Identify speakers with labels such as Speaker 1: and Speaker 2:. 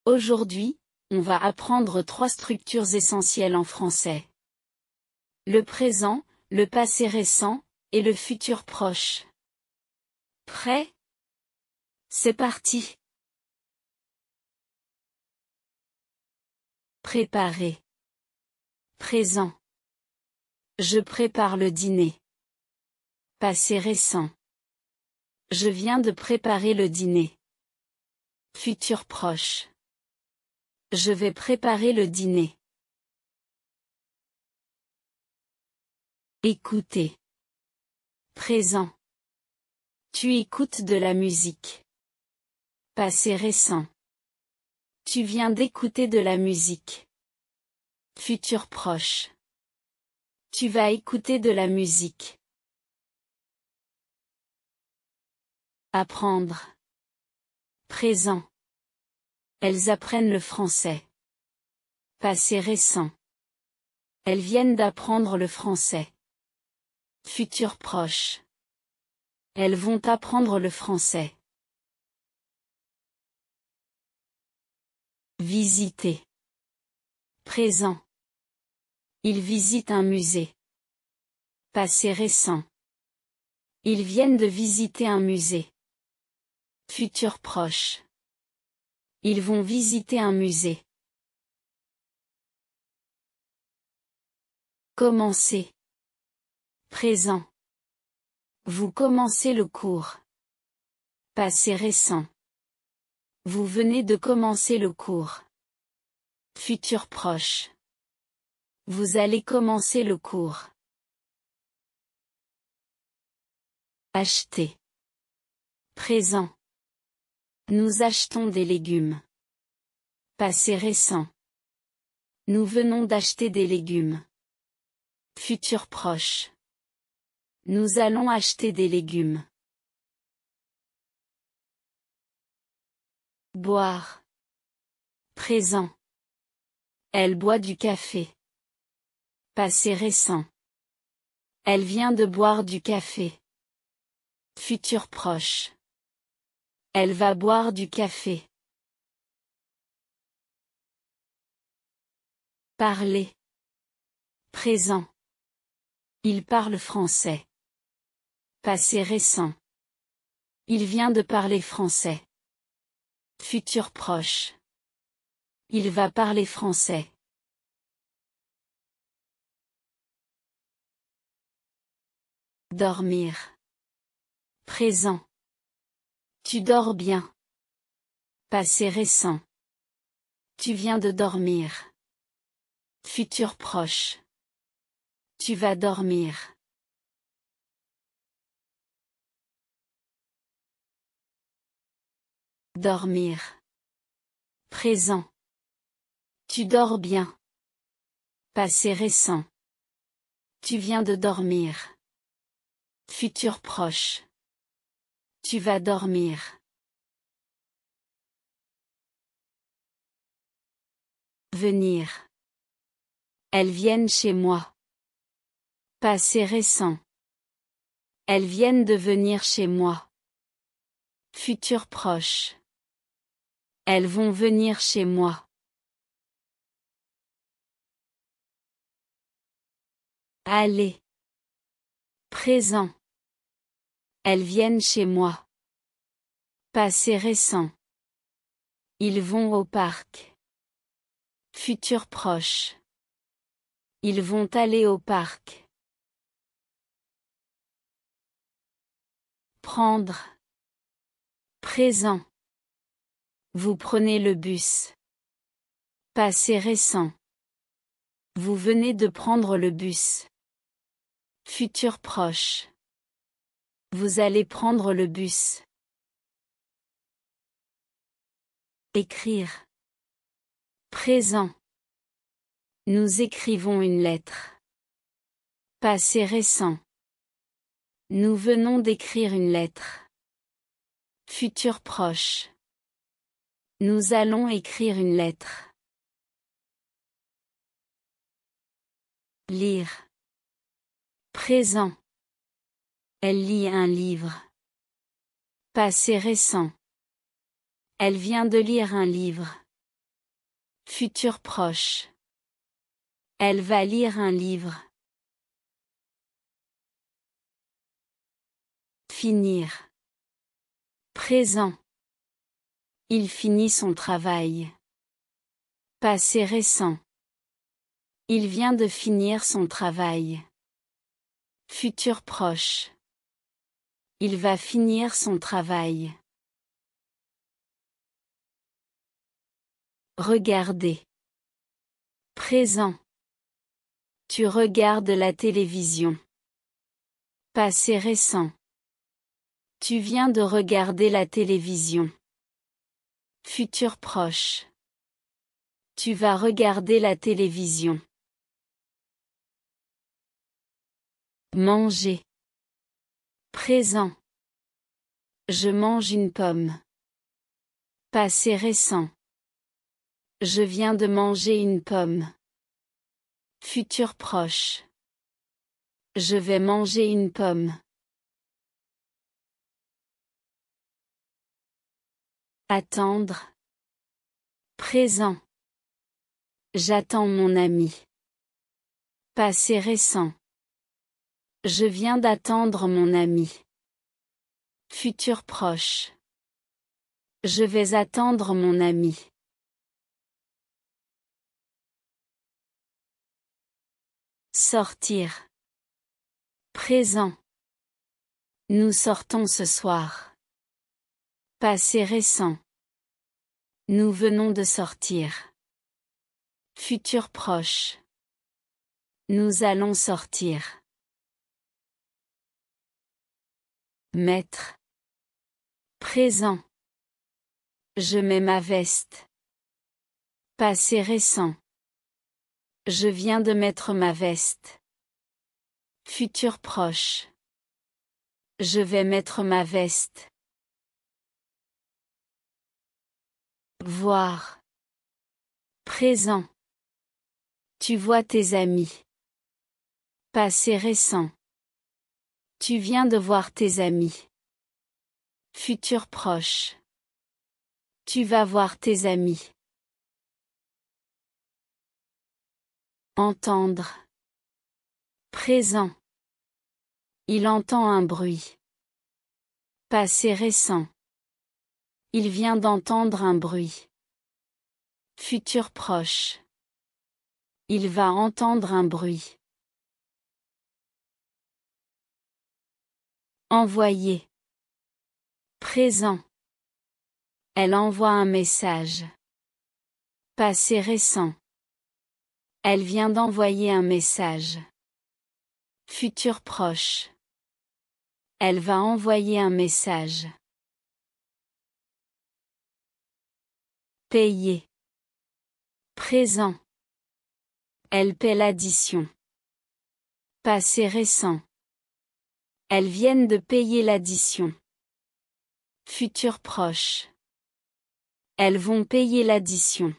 Speaker 1: Aujourd'hui, on va apprendre 3 structures essentielles en français. Le présent, le passé récent, et le futur proche. Prêt? C'est parti. Préparer. Présent. Je prépare le dîner. Passé récent. Je viens de préparer le dîner. Futur proche. Je vais préparer le dîner. Écouter. Présent. Tu écoutes de la musique. Passé récent. Tu viens d'écouter de la musique. Futur proche. Tu vas écouter de la musique. Apprendre. Présent. Elles apprennent le français. Passé récent. Elles viennent d'apprendre le français. Futur proche. Elles vont apprendre le français. Visiter. Présent. Ils visitent un musée. Passé récent. Ils viennent de visiter un musée. Futur proche. Ils vont visiter un musée. Commencer. Présent. Vous commencez le cours. Passé récent. Vous venez de commencer le cours. Futur proche. Vous allez commencer le cours. Acheter. Présent. Nous achetons des légumes. Passé récent. Nous venons d'acheter des légumes. Futur proche. Nous allons acheter des légumes. Boire. Présent. Elle boit du café. Passé récent. Elle vient de boire du café. Futur proche. Elle va boire du café. Parler. Présent. Il parle français. Passé récent. Il vient de parler français. Futur proche. Il va parler français. Dormir. Présent. Tu dors bien. Passé récent. Tu viens de dormir. Futur proche. Tu vas dormir. Dormir. Présent. Tu dors bien. Passé récent. Tu viens de dormir. Futur proche. Tu vas dormir. Venir. Elles viennent chez moi. Passé récent. Elles viennent de venir chez moi. Futur proche. Elles vont venir chez moi. Aller. Présent. Elles viennent chez moi. Passé récent. Ils vont au parc. Futur proche. Ils vont aller au parc. Prendre. Présent. Vous prenez le bus. Passé récent. Vous venez de prendre le bus. Futur proche. Vous allez prendre le bus. Écrire. Présent. Nous écrivons une lettre. Passé récent. Nous venons d'écrire une lettre. Futur proche. Nous allons écrire une lettre. Lire. Présent. Elle lit un livre. Passé récent. Elle vient de lire un livre. Futur proche. Elle va lire un livre. Finir. Présent. Il finit son travail. Passé récent. Il vient de finir son travail. Futur proche. Il va finir son travail. Regarder. Présent. Tu regardes la télévision. Passé récent. Tu viens de regarder la télévision. Futur proche. Tu vas regarder la télévision. Manger. Présent. Je mange une pomme. Passé récent. Je viens de manger une pomme. Futur proche. Je vais manger une pomme. Attendre. Présent. J'attends mon ami. Passé récent. Je viens d'attendre mon ami. Futur proche. Je vais attendre mon ami. Sortir. Présent. Nous sortons ce soir. Passé récent. Nous venons de sortir. Futur proche. Nous allons sortir. Mettre. Présent. Je mets ma veste. Passé récent. Je viens de mettre ma veste. Futur proche. Je vais mettre ma veste. Voir. Présent. Tu vois tes amis. Passé récent. Tu viens de voir tes amis. Futur proche. Tu vas voir tes amis. Entendre. Présent. Il entend un bruit. Passé récent. Il vient d'entendre un bruit. Futur proche. Il va entendre un bruit. Envoyer. Présent. Elle envoie un message. Passé récent. Elle vient d'envoyer un message. Futur proche. Elle va envoyer un message. Payer. Présent. Elle paie l'addition. Passé récent. Elles viennent de payer l'addition. Futur proche. Elles vont payer l'addition.